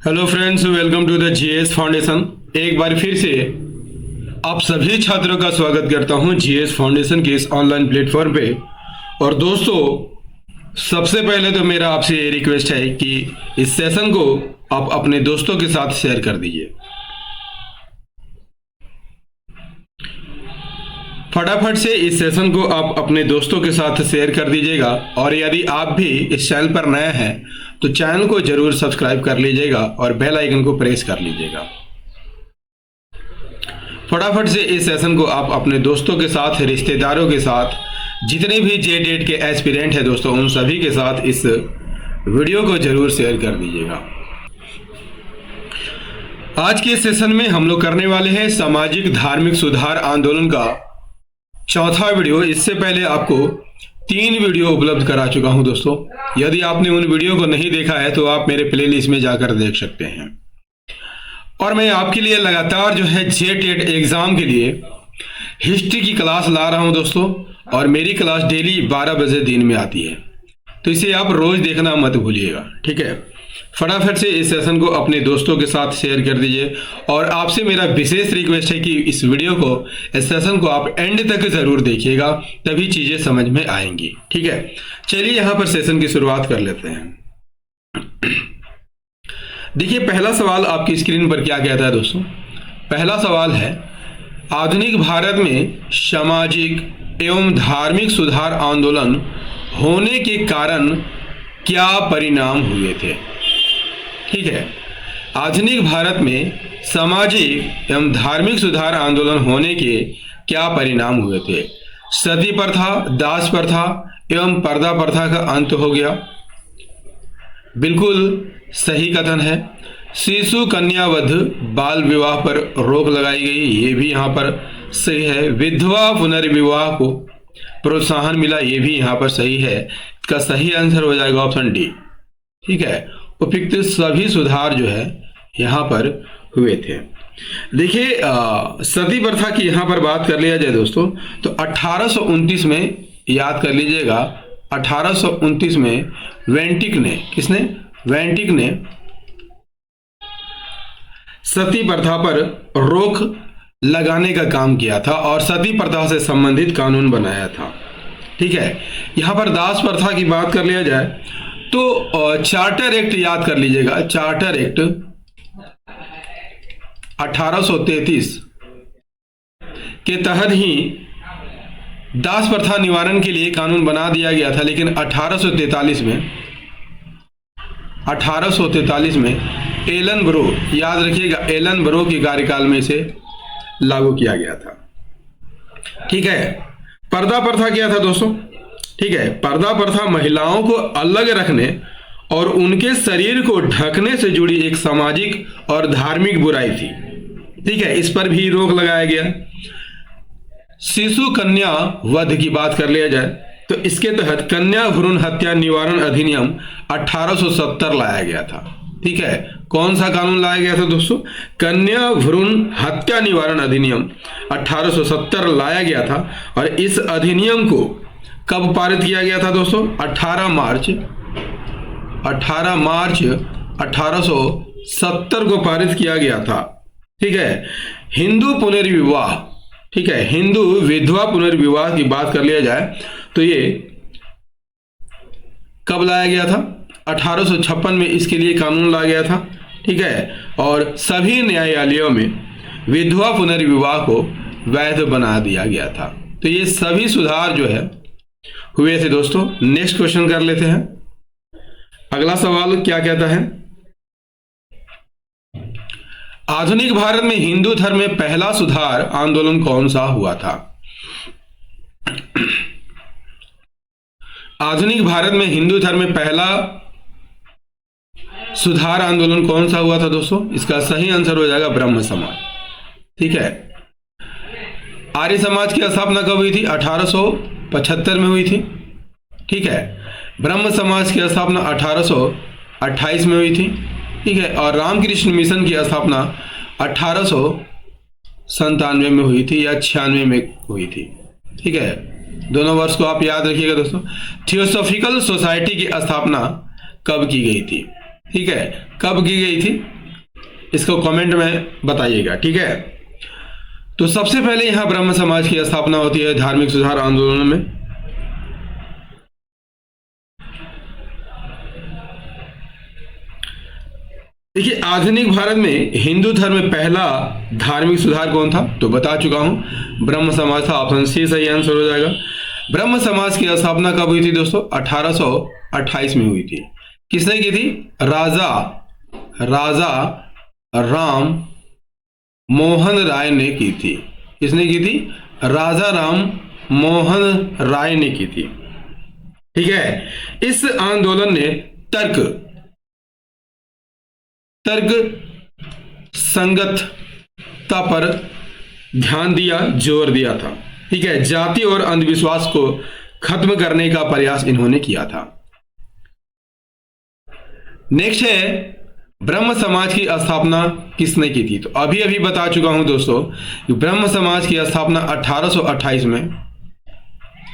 Hello friends, welcome to the GS foundation. एक बार फिर से आप सभी छात्रों का स्वागत करता हूं जीएस फाउंडेशन के इस ऑनलाइन प्लेटफॉर्म पे। और दोस्तों, सबसे पहले तो मेरा आपसे ये रिक्वेस्ट है कि इस सेशन को आप अपने दोस्तों के साथ शेयर कर दीजिए। फटाफट से इस सेशन को आप अपने दोस्तों के साथ शेयर कर दीजिएगा। और यदि आप भी इस चैनल पर नए हैं तो चैनल को जरूर सब्सक्राइब कर लीजिएगा और बेल आइकन को प्रेस कर लीजिएगा। फटाफट से इस सेशन को आप अपने दोस्तों के साथ, रिश्तेदारों के साथ, जितने भी जेटेट के एस्पिरेंट हैं दोस्तों, उन सभी के साथ इस वीडियो को जरूर शेयर कर दीजिएगा। आज के सेशन में हम लोग करने वाले हैं सामाजिक धार्मिक सुधार आंदोलन का चौथा वीडियो। इससे पहले आपको 3 वीडियो उपलब्ध करा चुका हूं दोस्तों। यदि आपने उन वीडियो को नहीं देखा है तो आप मेरे प्लेलिस्ट में जाकर देख सकते हैं। और मैं आपके लिए लगातार जो है जेटेट एग्जाम के लिए हिस्ट्री की क्लास ला रहा हूं दोस्तों। और मेरी क्लास डेली 12 बजे दिन में आती है, तो इसे आप रोज देखना मत भूलिएगा, ठीक है। फटाफट से इस सेशन को अपने दोस्तों के साथ शेयर कर दीजिए। और आपसे मेरा विशेष रिक्वेस्ट है कि इस वीडियो को, इस सेशन को आप एंड तक जरूर देखिएगा, तभी चीजें समझ में आएंगी, ठीक है। चलिए यहां पर सेशन की शुरुआत कर लेते हैं। देखिए, पहला सवाल आपकी स्क्रीन पर क्या कहता है दोस्तों। पहला सवाल है, आधुनिक भारत में सामाजिक एवं धार्मिक सुधार आंदोलन होने के कारण क्या परिणाम हुए थे। ठीक है, आधुनिक भारत में सामाजिक एवं धार्मिक सुधार आंदोलन होने के क्या परिणाम हुए थे। सती प्रथा, दास प्रथा एवं पर्दा प्रथा का अंत हो गया। बिल्कुल सही कथन है। शिशु कन्यावध बाल विवाह पर रोक लगाई गई, ये भी यहाँ पर सही है। विधवा पुनर्विवाह को प्रोत्साहन मिला, ये भी यहाँ पर सही है। इसका सही आंसर हो जाएगा ऑप्शन डी, ठीक है। उपयुक्त सभी सुधार जो है यहाँ पर हुए थे। देखिए, सती प्रथा की यहाँ पर बात कर लिया जाए दोस्तों, तो 1829 में याद कर लीजिएगा, 1829 में वेंटिक ने, किसने, वेंटिक ने सती प्रथा पर रोक लगाने का काम किया था और सती प्रथा से संबंधित कानून बनाया था, ठीक है। यहां पर दास प्रथा की बात कर लिया जाए तो चार्टर एक्ट याद कर लीजिएगा। चार्टर एक्ट 1833 के तहत ही दास प्रथा निवारण के लिए कानून बना दिया गया था, लेकिन 1843 में एलन ब्रो, याद रखिएगा, एलन ब्रो के कार्यकाल में इसे लागू किया गया था, ठीक है। पर्दा प्रथा क्या था दोस्तों, ठीक है। पर्दा प्रथा महिलाओं को अलग रखने और उनके शरीर को ढकने से जुड़ी एक सामाजिक और धार्मिक बुराई थी, ठीक है। इस पर भी रोक लगाया गया। शिशु कन्या वध की बात कर लिया जाए तो इसके तहत कन्या भ्रूण हत्या निवारण अधिनियम 1870 लाया गया था, ठीक है। कौन सा कानून लाया गया था दोस्तों, कन्या भ्रूण हत्या निवारण अधिनियम 1870 लाया गया था। और इस अधिनियम को कब पारित किया गया था दोस्तों, 18 मार्च 1870 को पारित किया गया था, ठीक है। हिंदू पुनर्विवाह, ठीक है, हिंदू विधवा पुनर्विवाह की बात कर लिया जाए तो ये कब लाया गया था, 1856 में इसके लिए कानून लाया गया था, ठीक है। और सभी न्यायालयों में विधवा पुनर्विवाह को वैध बना दिया गया था। तो ये सभी सुधार जो है हुए थे दोस्तों। नेक्स्ट क्वेश्चन कर लेते हैं। अगला सवाल क्या कहता है, आधुनिक भारत में हिंदू धर्म में पहला सुधार आंदोलन कौन सा हुआ था। आधुनिक भारत में हिंदू धर्म में पहला सुधार आंदोलन कौन सा हुआ था दोस्तों, इसका सही आंसर हो जाएगा ब्रह्म समाज, ठीक है। आर्य समाज की स्थापना कब हुई थी, 1875 में हुई थी, ठीक है। ब्रह्म समाज की स्थापना 1828 में हुई थी, ठीक है। और रामकृष्ण मिशन की स्थापना 1897 में हुई थी या 96 में हुई थी, ठीक है। दोनों वर्ष को आप याद रखिएगा दोस्तों। थियोसॉफिकल सोसाइटी की स्थापना कब की गई थी, ठीक है, कब की गई थी, इसको कमेंट में बताइएगा, ठीक है। तो सबसे पहले यहां ब्रह्म समाज की स्थापना होती है धार्मिक सुधार आंदोलन में। देखिए, आधुनिक भारत में हिंदू धर्म में पहला धार्मिक सुधार कौन था? तो बता चुका हूं, ब्रह्म समाज था। ऑप्शन सी सही आंसर हो जाएगा। ब्रह्म समाज की स्थापना कब हुई थी दोस्तों? 1828 में हुई थी। किसने की थी? राजा राम मोहन राय ने की थी। किसने की थी? राजा राम मोहन राय ने की थी, ठीक है। इस आंदोलन ने तर्क संगतता पर ध्यान दिया, जोर दिया था, ठीक है। जाति और अंधविश्वास को खत्म करने का प्रयास इन्होंने किया था। नेक्स्ट है ब्रह्म समाज की स्थापना किसने की थी? तो अभी अभी बता चुका हूं दोस्तों कि ब्रह्म समाज की स्थापना 1828 में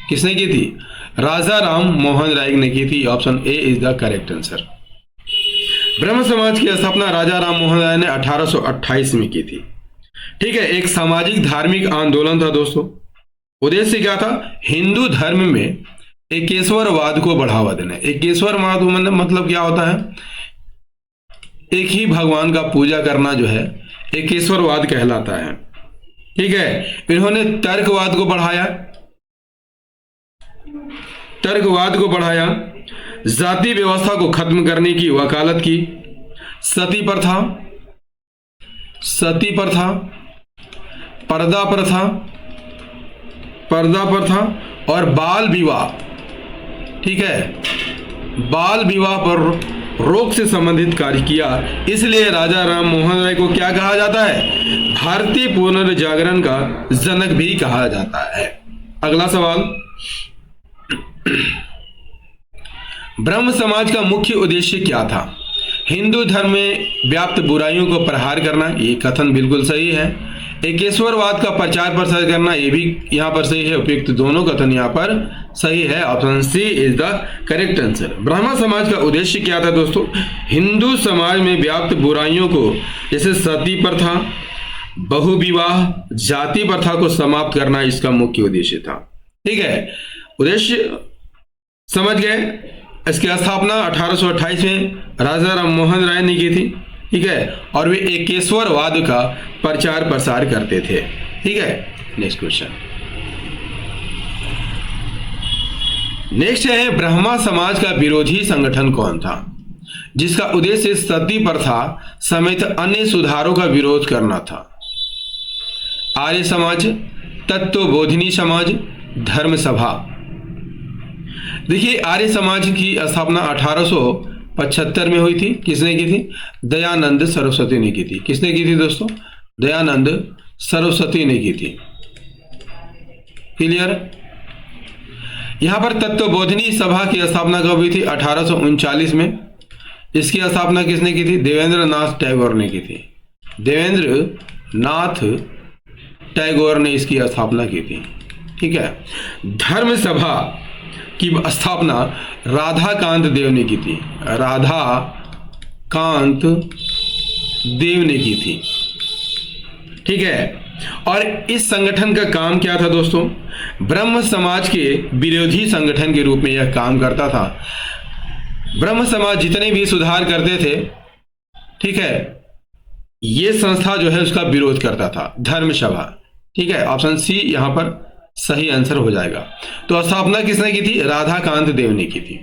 किसने की थी? राजा राम मोहन राय ने की थी। Option A is the correct answer. Brahmo समाज की स्थापना राजा राम मोहन राय ने 1828 में की थी, ठीक है। एक सामाजिक धार्मिक आंदोलन था दोस्तों। उद्देश्य क्या था? हिंदू धर्म में एकेश्वरवाद को बढ़ावा देना। एकेश्वरवाद मतलब क्या होता है? एक ही भगवान का पूजा करना जो है एकेश्वरवाद कहलाता है, ठीक है। इन्होंने तर्कवाद को बढ़ाया, जाति व्यवस्था को खत्म करने की वकालत की, सती प्रथा, पर्दा प्रथा और बाल विवाह, ठीक है, बाल विवाह पर रोक से संबंधित कार्य किया। इसलिए राजा राम मोहन राय को क्या कहा जाता है? भारतीय पुनर्जागरण का जनक भी कहा जाता है। अगला सवाल, ब्रह्म समाज का मुख्य उद्देश्य क्या था? हिंदू धर्म में व्याप्त बुराइयों को प्रहार करना, ये कथन बिल्कुल सही है। एकेश्वरवाद का प्रचार प्रसार करना, ये भी यहां पर सही है। उपयुक्त दोनों कथन यहां पर सही है। Option C is the correct answer. Brahmo Samaj का उद्देश्य क्या था दोस्तों? हिंदू समाज में व्याप्त बुराइयों को, जैसे सती प्रथा, बहुविवाह, जाति प्रथा को समाप्त करना इसका मुख्य उद्देश्य था, ठीक है। उद्देश्य समझ गए। इसकी स्थापना 1828 में राजा राम मोहन राय ने की थी, ठीक है। और वे एकेश्वरवाद का प्रचार प्रसार करते थे, ठीक है। नेक्स्ट क्वेश्चन, नेक्स्ट है ब्रह्मा समाज का विरोधी संगठन कौन था, जिसका उद्देश्य सती प्रथा समेत अन्य सुधारों का विरोध करना था? आर्य समाज, तत्वबोधिनी समाज, धर्म सभा। देखिए, आर्य समाज की स्थापना 1875 में हुई थी। किसने की थी? दयानंद सरस्वती ने की थी। किसने की थी दोस्तों? दयानंद सरस्वती ने की थी। क्लियर? यहां पर तत्वबोधिनी सभा की स्थापना कब हुई थी? 1839 में। इसकी स्थापना किसने की थी? देवेंद्र नाथ टैगोर ने की थी। देवेंद्र नाथ टैगोर ने इसकी स्थापना की थी, ठीक है। धर्म सभा की स्थापना राधाकांत देव ने की थी। राधाकांत देव ने की थी, ठीक है। और इस संगठन का काम क्या था दोस्तों? ब्रह्म समाज के विरोधी संगठन के रूप में यह काम करता था। ब्रह्म समाज जितने भी सुधार करते थे, ठीक है, ये संस्था जो है उसका विरोध करता था, धर्म सभा, ठीक है। ऑप्शन सी यहां पर सही आंसर हो जाएगा। तो स्थापना किसने की थी? राधाकांत देव ने की थी।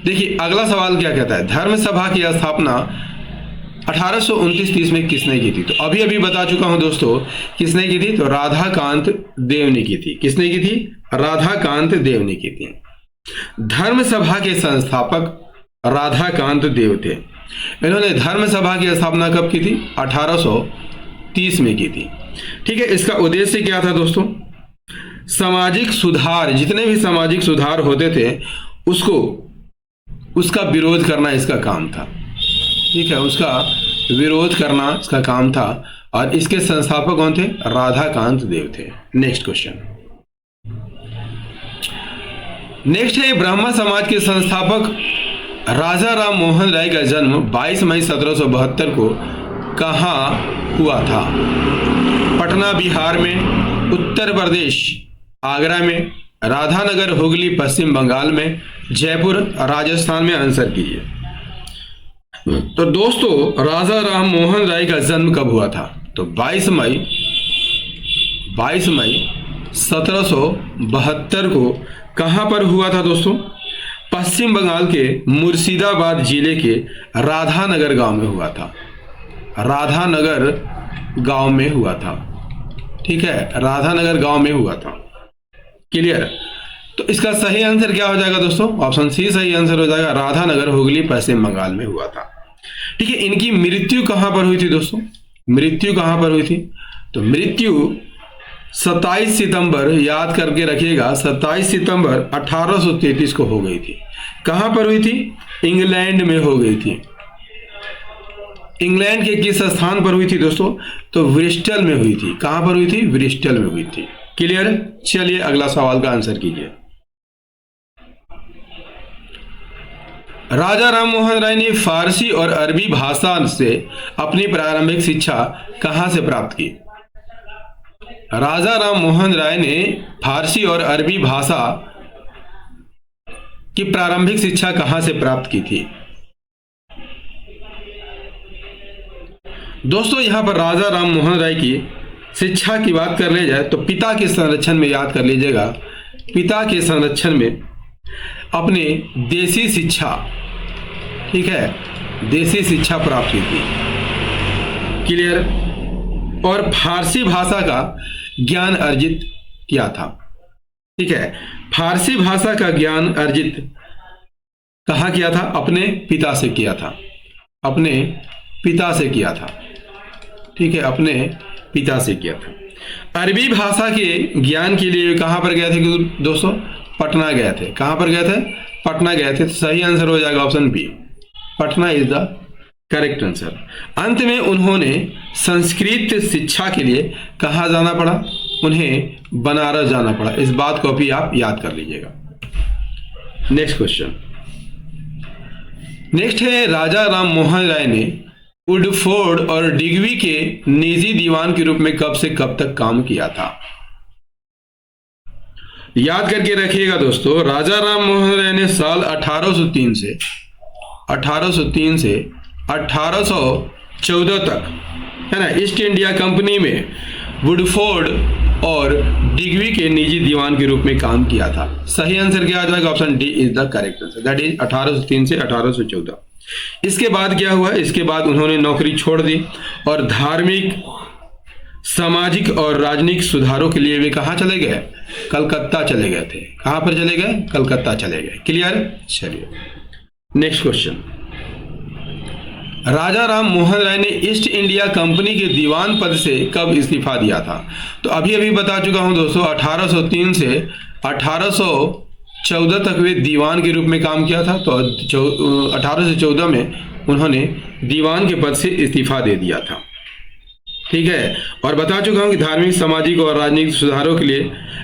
देखिए, अगला सवाल क्या कहता है? धर्म सभा की स्थापना 1829-30 में किसने की थी? तो अभी अभी बता चुका हूं दोस्तों, किसने की थी? तो राधाकांत देव ने की थी। किसने की थी? राधाकांत देव ने की थी। धर्म सभा के संस्थापक राधाकांत देव थे। इन्होंने धर्म सभा की स्थापना कब की थी? 1830 में की थी, ठीक है। इसका उद्देश्य क्या था दोस्तों? सामाजिक सुधार, जितने भी सामाजिक सुधार होते थे उसका विरोध करना इसका काम था, ठीक है। उसका विरोध करना इसका काम था। और इसके संस्थापक कौन थे? राधाकांत देव थे। नेक्स्ट क्वेश्चन, नेक्स्ट है ब्रह्मा समाज के संस्थापक राजा राम मोहन राय का जन्म 22 मई 1772 को कहाँ हुआ था? पटना बिहार में, उत्तर प्रदेश आगरा में, राधानगर हुगली पश्चिम बंगाल में, जयपुर राजस्थान में। आंसर कीजिए। तो दोस्तों राजा राम मोहन राय का जन्म कब हुआ था? तो 22 मई 1772 को कहां पर हुआ था दोस्तों? पश्चिम बंगाल के मुर्शिदाबाद जिले के राधानगर गांव में हुआ था। राधानगर गांव में हुआ था। ठीक है, राधानगर गांव में हुआ था। क्लियर? तो इसका सही आंसर क्या हो जाएगा दोस्तों? ऑप्शन सी सही आंसर हो जाएगा। राधानगर हुगली पश्चिम बंगाल में हुआ था। ठीक है, इनकी मृत्यु कहां पर हुई थी दोस्तों? मृत्यु कहां पर हुई थी? तो मृत्यु 27 सितंबर, याद करके रखिएगा, 27 सितंबर 1833 को हो गई थी। कहां पर हुई थी? इंग्लैंड में हो गई थी। इंग्लैंड के किस स्थान पर हुई थी दोस्तों? तो ब्रिस्टल में हुई थी। कहां पर हुई थी? ब्रिस्टल में हुई थी। क्लियर? चलिए अगला सवाल का आंसर कीजिए। राजा राम मोहन राय ने फारसी और अरबी भाषा से अपनी प्रारंभिक शिक्षा कहां से प्राप्त की? राजा राम मोहन राय ने फारसी और अरबी भाषा की प्रारंभिक शिक्षा कहां से प्राप्त की थी? दोस्तों यहां पर राजा राम मोहन राय की शिक्षा की बात कर ली जाए तो पिता के संरक्षण में, याद कर लीजिएगा, पिता के संरक्षण में अपने देसी शिक्षा, ठीक है, देसी शिक्षा प्राप्त की थी। क्लियर? और फारसी भाषा का ज्ञान अर्जित किया था। ठीक है, फारसी भाषा का ज्ञान अर्जित कहाँ किया था? अपने पिता से किया था। अपने पिता से किया था। ठीक है, अपने पिता से किया था। अरबी भाषा के ज्ञान के लिए कहां पर गए थे दोस्तों? पटना गए थे। कहां पर गए थे? पटना गए थे। तो सही आंसर हो जाएगा option B, Patna is the correct answer. अंत में उन्होंने संस्कृत शिक्षा के लिए कहां जाना पड़ा? उन्हें बनारस जाना पड़ा। इस बात को भी आप याद कर लीजिएगा। Next question. नेक्स्ट है, राजा राम मोहन राय ने वुडफोर्ड और डिग्वी के निजी दीवान के रूप में कब से कब तक काम किया था? याद करके रखिएगा दोस्तों, राजा राम मोहन राय ने साल 1803 से 1814 तक, है ना, ईस्ट इंडिया कंपनी में वुडफोर्ड और डिग्वी के निजी दीवान के रूप में काम किया था। सही आंसर क्या आ जाएगा? Option D is the correct answer, that is 1803 से 1814। इसके बाद क्या हुआ? इसके बाद उन्होंने नौकरी छोड़ दी और धार्मिक, सामाजिक और राजनीतिक सुधारों के लिए वे कहां चले गए? कलकत्ता चले गए थे। कहां पर चले गए? कलकत्ता चले गए। क्लियर? चलिए नेक्स्ट क्वेश्चन। राजा राम मोहन राय ने ईस्ट इंडिया कंपनी के दीवान पद से कब इस्तीफा दिया था? तो अभी बता चुका हूं दोस्तों, 1803 से 1814 तक वे दीवान के रूप में काम किया था। तो 1814 में उन्होंने दीवान के पद से इस्तीफा दे दिया था। ठीक है, और बता चुका हूं कि धार्मिक, सामाजिक और राजनीतिक सुधारों के लिए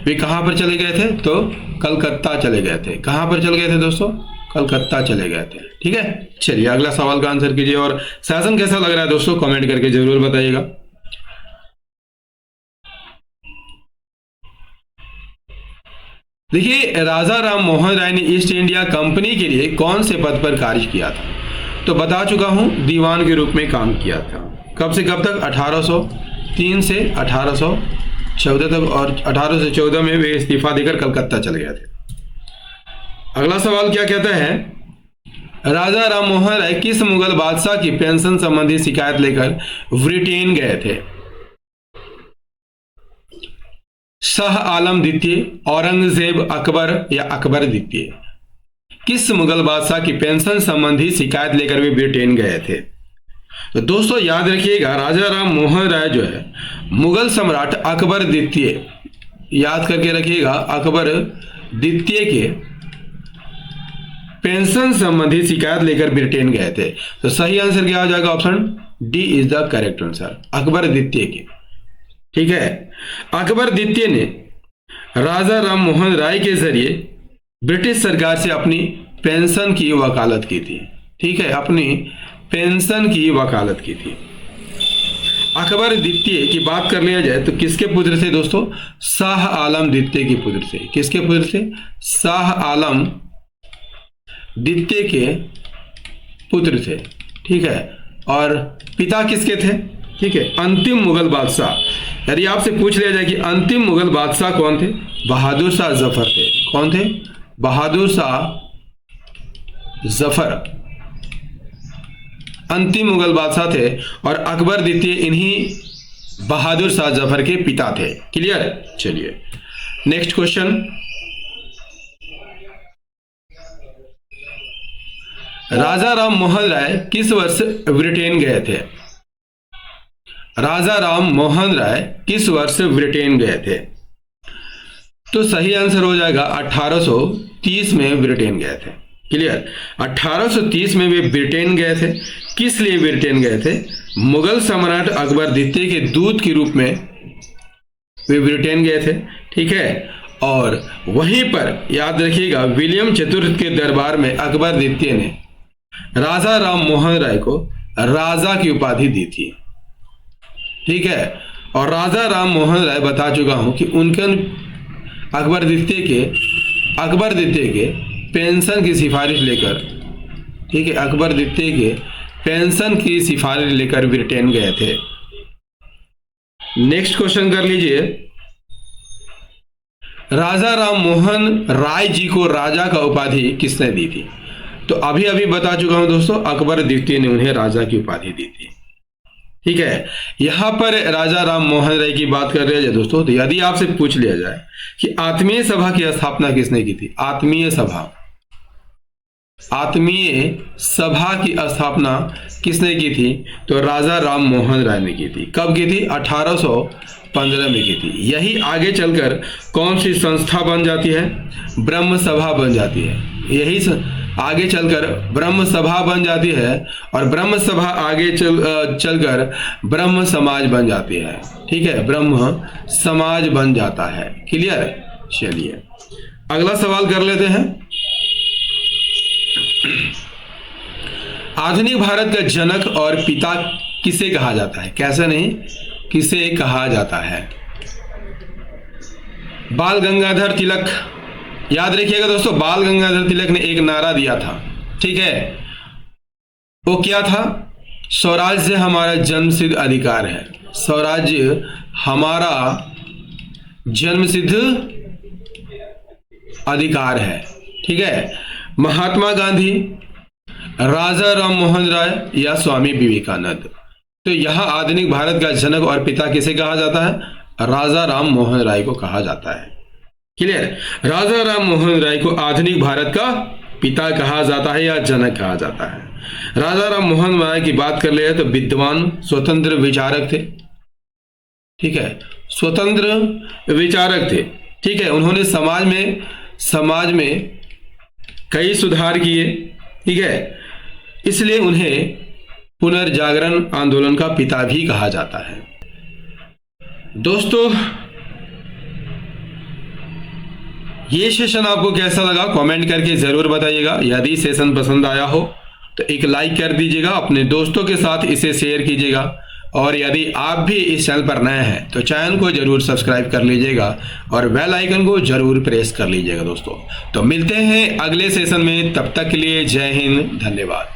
वे कहां पर चले गए थे? तो कलकत्ता चले गए थे। कहां पर चले गए थे दोस्तों? कलकत्ता चले गए थे। ठीक है, चलिए अगला सवाल का आंसर कीजिए। और सेशन कैसा लग रहा है दोस्तों, कमेंट करके जरूर बताइएगा। देखिए, राजा राम मोहन राय ने ईस्ट इंडिया कंपनी के लिए कौन से पद पर कार्य किया था? तो बता चुका हूं, दीवान के रूप में काम किया था। कब से कब तक? 1803 से 1814 तक, और 1814 में वे इस्तीफा देकर कलकत्ता चले गए थे। अगला सवाल क्या कहता है? राजा राम मोहन राय किस मुगल बादशाह की पेंशन संबंधी शिकायत लेकर ब्रिटेन गए थे? शाह आलम द्वितीय, औरंगजेब, अकबर या अकबर द्वितीय? किस मुगल बादशाह की पेंशन संबंधी शिकायत लेकर वे ब्रिटेन गए थे? तो दोस्तों याद रखिएगा, राजा राम मोहन राय जो है मुगल सम्राट अकबर द्वितीय, याद करके रखिएगा, अकबर द्वितीय के पेंशन संबंधी शिकायत लेकर ब्रिटेन गए थे। तो सही आंसर क्या आ जाएगा? Option D is the correct answer, Akbar द्वितीय के। ठीक है, अकबर द्वितीय ने राजा राम मोहन राय के जरिए ब्रिटिश सरकार से अपनी पेंशन की वकालत की थी। ठीक है, अपनी पेंशन की वकालत की थी। अकबर द्वितीय की बात कर लिया जाए तो किसके पुत्र थे दोस्तों? शाह आलम द्वितीय के पुत्र थे। किसके पुत्र थे? शाह आलम द्वितीय के पुत्र थे। ठीक है, और पिता किसके थे? ठीक है, अंतिम मुगल बादशाह। यदि आपसे पूछ लिया जाए कि अंतिम मुगल बादशाह कौन थे? बहादुर शाह जफर थे। कौन थे? बहादुर शाह जफर अंतिम मुगल बादशाह थे, और अकबर द्वितीय इन्हीं बहादुर शाह जफर के पिता थे। क्लियर? चलिए नेक्स्ट क्वेश्चन। राजा राम मोहन राय किस वर्ष ब्रिटेन गए थे? राजा राम मोहन राय किस वर्ष ब्रिटेन गए थे? तो सही आंसर हो जाएगा 1830 में ब्रिटेन गए थे। क्लियर? 1830 में वे ब्रिटेन गए थे। किस लिए ब्रिटेन गए थे? मुगल सम्राट अकबर द्वितीय के दूत के रूप में वे ब्रिटेन गए थे। ठीक है, और वहीं पर याद रखिएगा विलियम चतुर्थ के दरबार में अकबर द्वितीय ने राजा राम मोहन राय को राजा की उपाधि दी थी। ठीक है, और राजा राम मोहन राय बता चुका हूं कि उनके अकबर द्वितीय के पेंशन की सिफारिश लेकर, ठीक है, अकबर द्वितीय के पेंशन की सिफारिश लेकर ब्रिटेन गए थे। नेक्स्ट क्वेश्चन कर लीजिए। राजा राम मोहन राय जी को राजा का उपाधि किसने दी थी? तो अभी अभी बता चुका हूं दोस्तों, अकबर द्वितीय ने उन्हें राजा की उपाधि दी थी। ठीक है, यहां पर राजा राम मोहन राय की बात कर रहे हैं दोस्तों, तो यदि आपसे पूछ लिया जाए कि आत्मीय सभा की स्थापना किसने की थी? आत्मीय सभा की स्थापना किसने की थी? तो राजा राम मोहन राय ने की थी। कब की थी? 1815 में की थी। यही आगे चलकर कौन सी संस्था बन जाती है? ब्रह्म सभा बन जाती है। यही आगे चलकर ब्रह्म सभा बन जाती है, और ब्रह्म सभा आगे चलकर ब्रह्म समाज बन जाती है। ठीक है, ब्रह्म समाज बन जाता है। क्लियर? चलिए अगला सवाल कर लेते हैं। आधुनिक भारत का जनक और पिता किसे कहा जाता है? कैसे नहीं, किसे कहा जाता है? बाल गंगाधर तिलक। याद रखिएगा दोस्तों, बाल गंगाधर तिलक ने एक नारा दिया था। ठीक है, वो क्या था? स्वराज्य हमारा जन्मसिद्ध अधिकार है। स्वराज्य हमारा जन्मसिद्ध अधिकार है। ठीक है, महात्मा गांधी, राजा राम मोहन राय या स्वामी विवेकानंद? तो यहां आधुनिक भारत का जनक और पिता किसे कहा जाता है? राजा राम मोहन राय को कहा जाता है। क्लियर? राजा राम मोहन राय को आधुनिक भारत का पिता कहा जाता है या जनक कहा जाता है। राजा राम मोहन राय की बात कर ले तो विद्वान स्वतंत्र विचारक थे। ठीक है, स्वतंत्र विचारक थे। ठीक है, उन्होंने समाज में कई सुधार किए। ठीक है, इसलिए उन्हें पुनर्जागरण आंदोलन का पिता भी कहा जाता है। दोस्तों ये सेशन आपको कैसा लगा कमेंट करके जरूर बताइएगा। यदि सेशन पसंद आया हो तो एक लाइक कर दीजिएगा, अपने दोस्तों के साथ इसे शेयर कीजिएगा, और यदि आप भी इस चैनल पर नए हैं तो चैनल को जरूर सब्सक्राइब कर लीजिएगा और बेल आइकन को जरूर प्रेस कर लीजिएगा दोस्तों। तो मिलते हैं अगले सेशन में, तब तक के लिए जय हिंद, धन्यवाद।